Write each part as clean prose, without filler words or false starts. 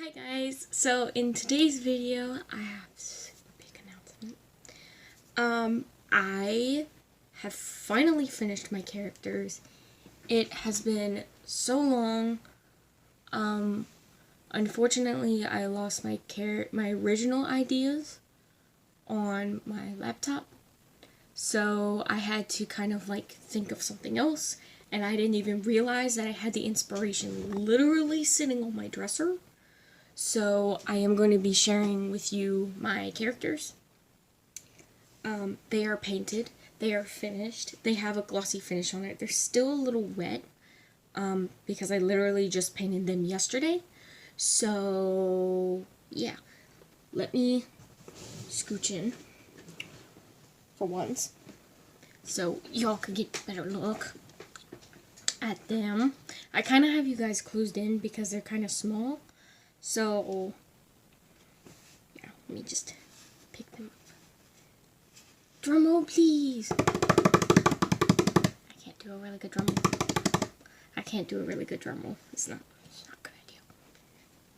Hi guys, so in today's video I have a big announcement. I have finally finished my characters. It has been so long. Unfortunately I lost my original ideas on my laptop. So I had to kind of like think of something else, and I didn't even realize that I had the inspiration literally sitting on my dresser. So I am going to be sharing with you my characters. They are painted, they are finished, they have a glossy finish on it. They're still a little wet because I literally just painted them yesterday. So yeah, let me scooch in for once so y'all can get a better look at them. I kind of have you guys closed in because they're kind of small. So yeah, let me just pick them up. Drum roll, please. I can't do a really good drum roll. I can't do a really good drum roll. It's not a good idea.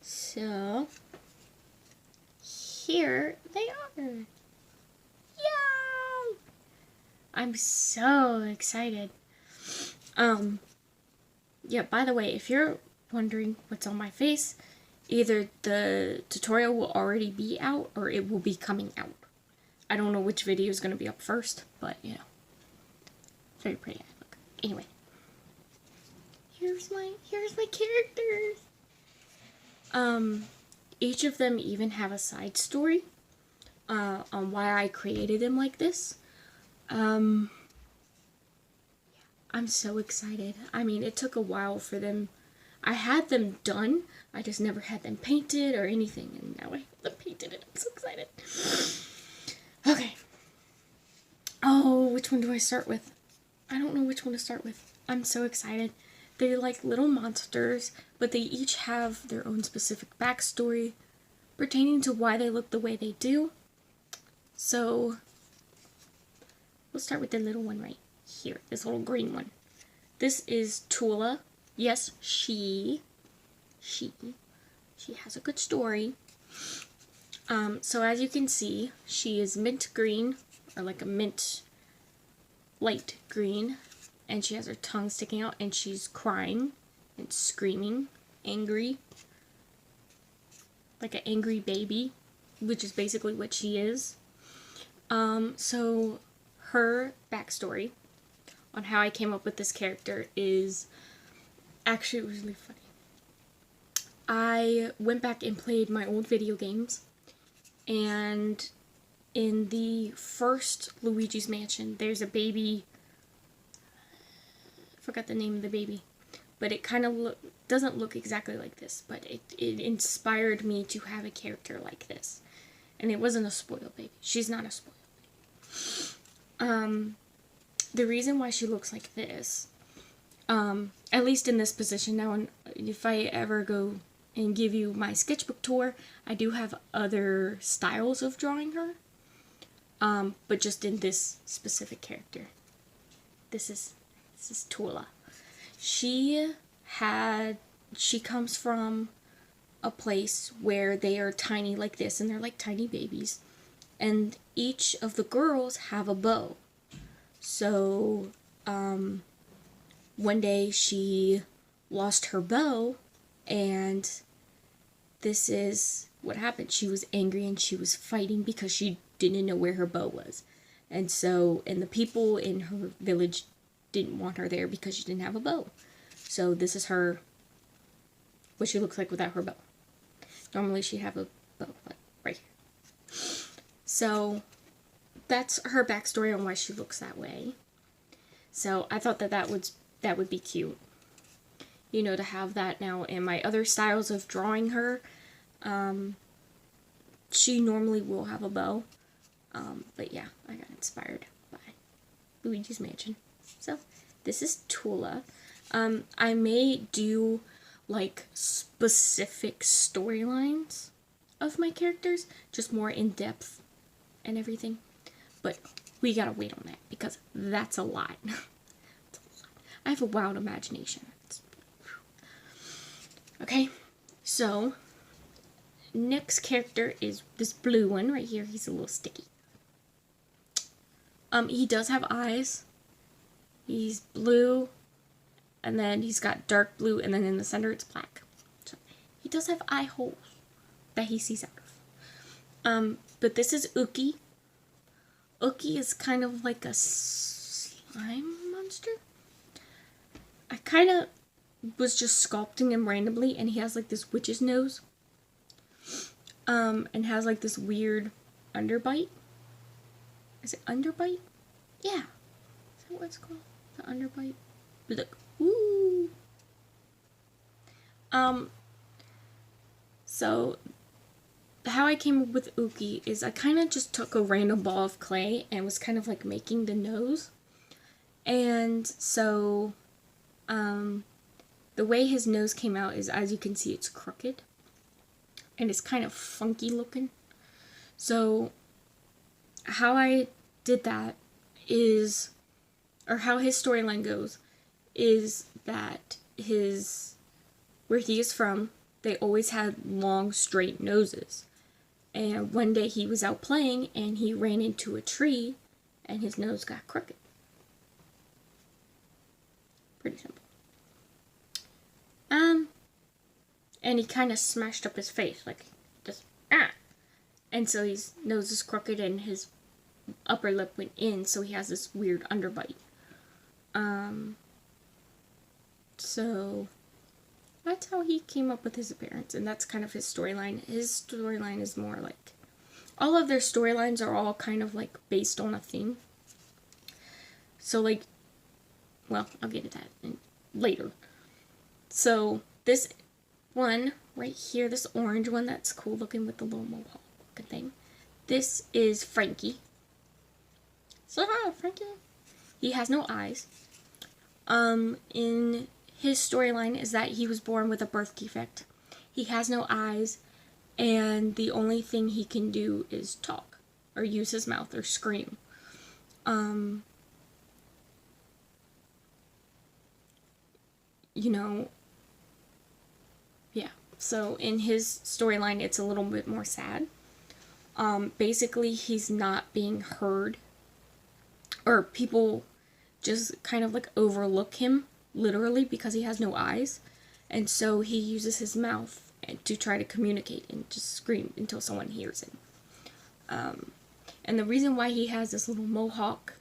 So here they are. Yay! I'm so excited. Yeah, by the way, if you're wondering what's on my face, either the tutorial will already be out or it will be coming out. I don't know which video is going to be up first, but you know, very pretty. Look. Anyway, here's my characters. Each of them even have a side story on why I created them like this. I'm so excited. I mean, it took a while for them. I had them done. I just never had them painted or anything, and now I have them painted, and I'm so excited. Okay. Oh, which one do I start with? I don't know which one to start with. I'm so excited. They're like little monsters, but they each have their own specific backstory pertaining to why they look the way they do. So, we'll start with the little one right here, this little green one. This is Tula. Yes, she has a good story. So as you can see, she is mint green, or like a mint light green, and she has her tongue sticking out, and she's crying and screaming, angry, like an angry baby, which is basically what she is. So her backstory on how I came up with this character is actually really funny. I went back and played my old video games, and in the first Luigi's Mansion, there's a baby. I forgot the name of the baby, but it kind of doesn't look exactly like this, but it inspired me to have a character like this. And it wasn't a spoiled baby. She's not a spoiled baby. The reason why she looks like this, at least in this position now, and if I ever go and give you my sketchbook tour, I do have other styles of drawing her, but just in this specific character. This is Tula. She comes from a place where they are tiny like this, and they're like tiny babies, and each of the girls have a bow. So, one day she lost her bow, and this is what happened. She was angry and she was fighting because she didn't know where her bow was. And the people in her village didn't want her there because she didn't have a bow. So this is what she looks like without her bow. Normally she'd have a bow, like right here. So that's her backstory on why she looks that way. So I thought that would be cute, you know, to have that now in my other styles of drawing her. She normally will have a bow, but yeah, I got inspired by Luigi's Mansion. So this is Tula. I may do like specific storylines of my characters, just more in depth and everything, but we gotta wait on that because that's a lot. I have a wild imagination. Okay, so next character is this blue one right here. He's a little sticky. He does have eyes. He's blue, and then he's got dark blue, and then in the center it's black. So he does have eye holes that he sees out of. But this is Uki. Uki is kind of like a slime monster. I kind of was just sculpting him randomly, and he has like this witch's nose. And has like this weird underbite. Is it underbite? Yeah. Is that what it's called? The underbite? Look. Ooh. So how I came up with Uki is I kind of just took a random ball of clay and was kind of like making the nose. And so the way his nose came out is, as you can see, it's crooked. And it's kind of funky looking. So how I did that is, or how his storyline goes, is that where he is from, they always had long, straight noses. And one day he was out playing and he ran into a tree and his nose got crooked. Pretty simple. And he kind of smashed up his face, like, just, ah! And so his nose is crooked and his upper lip went in, so he has this weird underbite. So that's how he came up with his appearance, and that's kind of his storyline. His storyline is more like, all of their storylines are all kind of like based on a theme. So like, well, I'll get to that later. So this one right here, this orange one that's cool looking with the little mohawk looking thing, this is Frankie. So hi, Frankie. He has no eyes. In his storyline is that he was born with a birth defect. He has no eyes, and the only thing he can do is talk, or use his mouth, or scream. You know, yeah. So in his storyline, it's a little bit more sad. Basically, he's not being heard, or people just kind of like overlook him, literally, because he has no eyes. And so he uses his mouth to try to communicate and just scream until someone hears him. And the reason why he has this little mohawk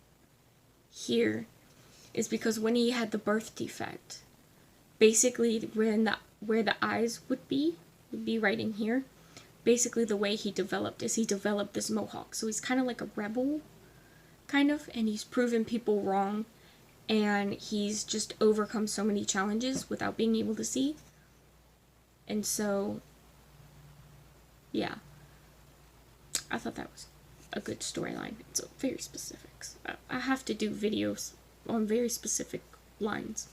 here is because when he had the birth defect, basically where the eyes would be right in here. Basically the way he developed is he developed this mohawk. So he's kind of like a rebel, kind of, and he's proven people wrong, and he's just overcome so many challenges without being able to see. And so, yeah, I thought that was a good storyline. It's very specific. I have to do videos on very specific lines.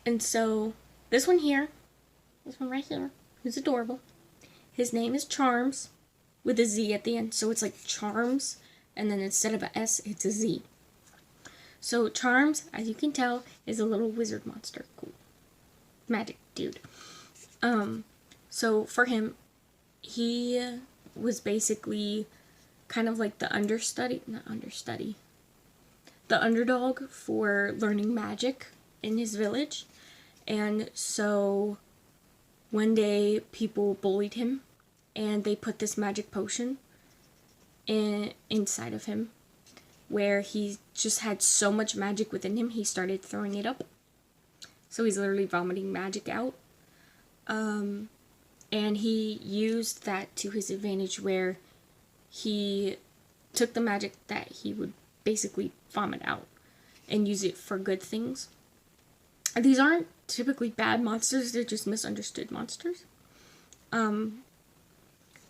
And so, this one here, this one right here, who's adorable, his name is Charms, with a Z at the end. So it's like Charms, and then instead of a S, it's a Z. So Charms, as you can tell, is a little wizard monster. Cool. Magic dude. So for him, he was basically kind of like the the underdog for learning magic in his village. And so one day people bullied him, and they put this magic potion inside of him, where he just had so much magic within him, he started throwing it up. So he's literally vomiting magic out. And he used that to his advantage, where he took the magic that he would basically vomit out and use it for good things. These aren't typically bad monsters, they're just misunderstood monsters.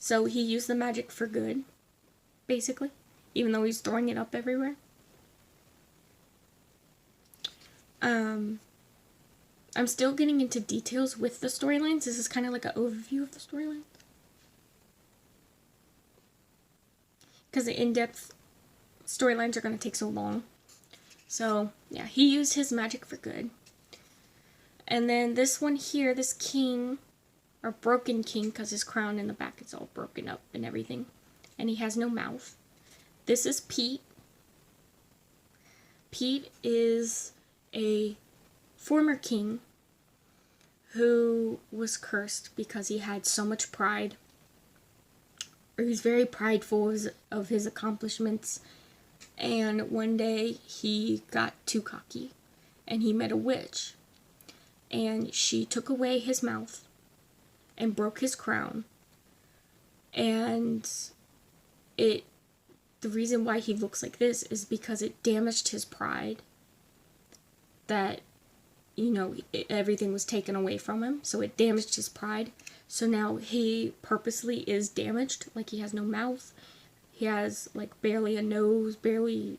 So he used the magic for good, basically, even though he's throwing it up everywhere. I'm still getting into details with the storylines. This is kind of like an overview of the storylines, because the in-depth storylines are going to take so long. So, yeah, he used his magic for good. And then this one here, this king, or Broken King, because his crown in the back is all broken up and everything. And he has no mouth. This is Pete. Pete is a former king who was cursed because he had so much pride. Or he's very prideful of his accomplishments. And one day he got too cocky and he met a witch. And she took away his mouth and broke his crown. And the reason why he looks like this is because it damaged his pride. That, everything was taken away from him. So it damaged his pride. So now he purposely is damaged. Like, he has no mouth. He has, like, barely a nose. He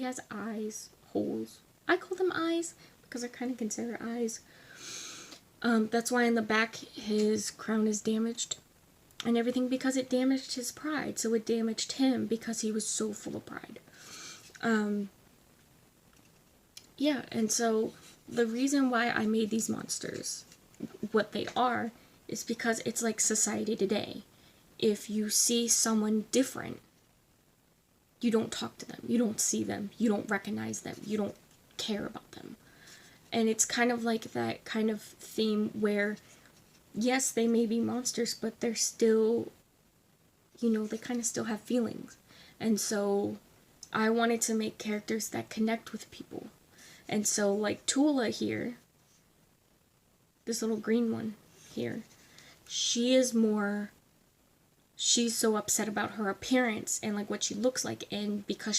has eyes, holes. I call them eyes because they're kind of considered eyes. That's why in the back his crown is damaged. And everything because it damaged his pride. So it damaged him because he was so full of pride. Yeah, and so the reason why I made these monsters what they are is because it's like society today. If you see someone different, you don't talk to them, you don't see them, you don't recognize them, you don't care about them. And it's kind of like that kind of theme where, yes, they may be monsters, but they're still, they kind of still have feelings. And so I wanted to make characters that connect with people. And so, like Tula here, this little green one here, she's so upset about her appearance and like what she looks like, and because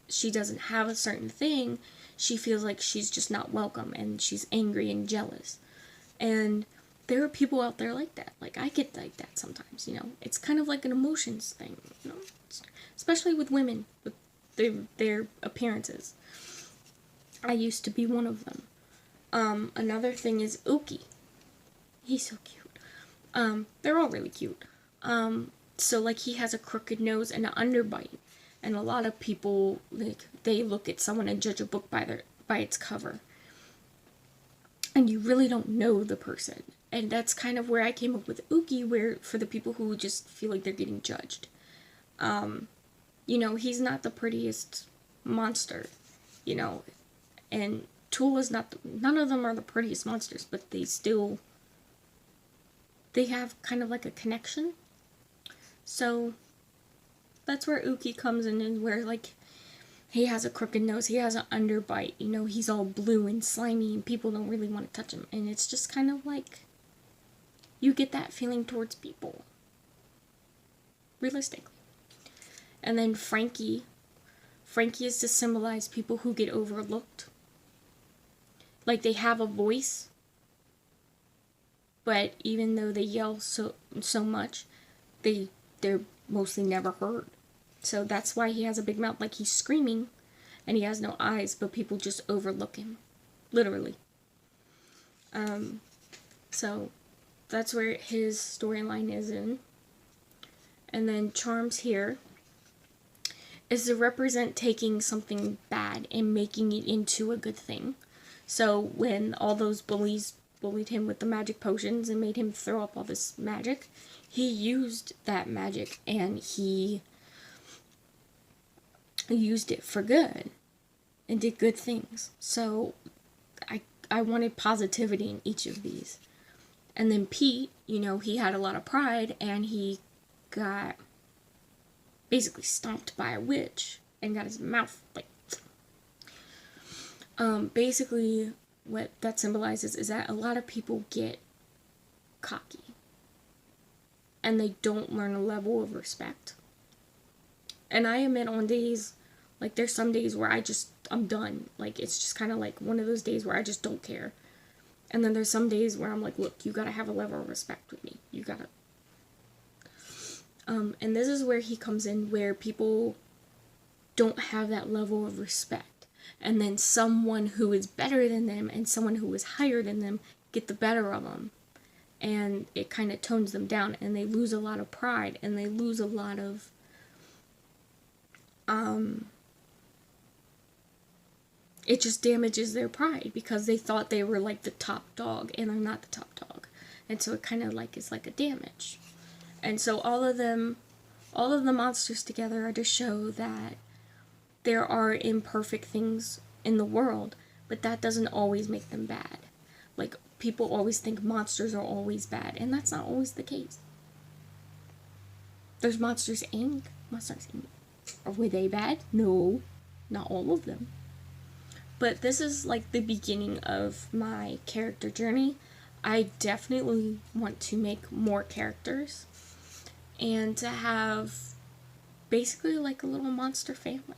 she doesn't have a certain thing, she feels like she's just not welcome, and she's angry and jealous. And there are people out there like that. Like, I get like that sometimes, It's kind of like an emotions thing, especially with women, with their appearances. I used to be one of them. Another thing is Uki. He's so cute. They're all really cute. So, like, he has a crooked nose and an underbite. And a lot of people, like, they look at someone and judge a book by its cover. And you really don't know the person. And that's kind of where I came up with Uki, where, for the people who just feel like they're getting judged. He's not the prettiest monster, and Tula's none of them are the prettiest monsters, but they have kind of like a connection. So that's where Uki comes in, and where, like, he has a crooked nose, he has an underbite, he's all blue and slimy, and people don't really want to touch him. And it's just kind of like, you get that feeling towards people, realistically. And then Frankie is to symbolize people who get overlooked. Like, they have a voice, but even though they yell so much, they're mostly never heard. So that's why he has a big mouth. Like, he's screaming, and he has no eyes, but people just overlook him. Literally. So that's where his storyline is in. And then Charms here is to represent taking something bad and making it into a good thing. So when all those bullies bullied him with the magic potions and made him throw up all this magic, he used that magic and he used it for good and did good things. So I wanted positivity in each of these. And then Pete, he had a lot of pride, and he got basically stomped by a witch and got his mouth, like, basically what that symbolizes is that a lot of people get cocky and they don't learn a level of respect. And I admit, on days, like, there's some days where I'm done. Like, it's just kind of like one of those days where I just don't care. And then there's some days where I'm like, look, you gotta have a level of respect with me. You gotta. And this is where he comes in, where people don't have that level of respect. And then someone who is better than them and someone who is higher than them get the better of them. And it kind of tones them down, and they lose a lot of pride, and they lose a lot of, it just damages their pride because they thought they were like the top dog, and they're not the top dog. and so it kind of like is like a damage. And so all of the monsters together are to show that there are imperfect things in the world, but that doesn't always make them bad. Like, people always think monsters are always bad, and that's not always the case. There's Monsters Inc. Monsters Inc. Were they bad? No, not all of them. But this is like the beginning of my character journey. I definitely want to make more characters and to have basically like a little monster family.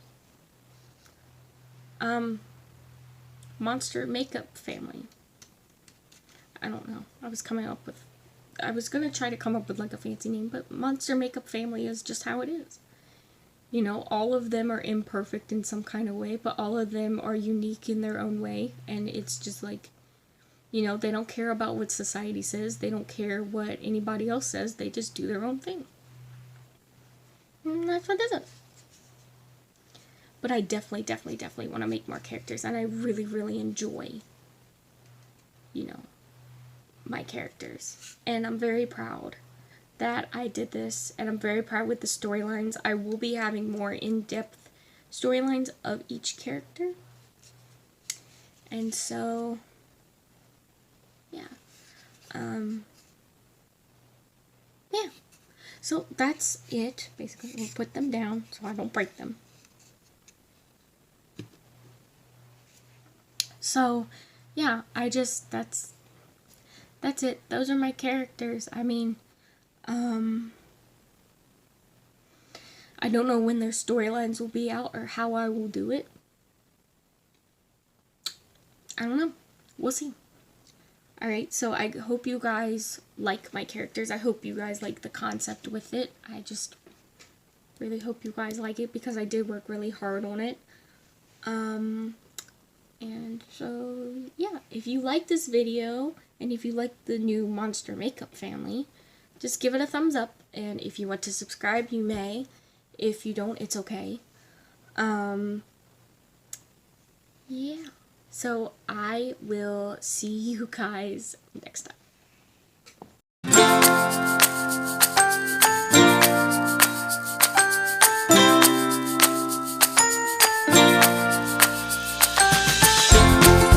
Monster makeup family. I don't know. I was gonna try to come up with like a fancy name, but Monster Makeup Family is just how it is. You know, all of them are imperfect in some kind of way, but all of them are unique in their own way, and it's just like, you know, they don't care about what society says, they don't care what anybody else says, they just do their own thing. And that's what does it. But I definitely want to make more characters, and I really, really enjoy, you know, my characters. And I'm very proud that I did this, and I'm very proud with the storylines. I will be having more in-depth storylines of each character. And so, yeah. Yeah. So that's it. Basically, we'll put them down so I don't break them. So, yeah, that's it. Those are my characters. I mean, I don't know when their storylines will be out or how I will do it. I don't know. We'll see. Alright, so I hope you guys like my characters. I hope you guys like the concept with it. I just really hope you guys like it because I did work really hard on it. And so, yeah, if you like this video, and if you like the new Monster Makeup family, just give it a thumbs up, and if you want to subscribe, you may. If you don't, it's okay. Yeah. So, I will see you guys next time.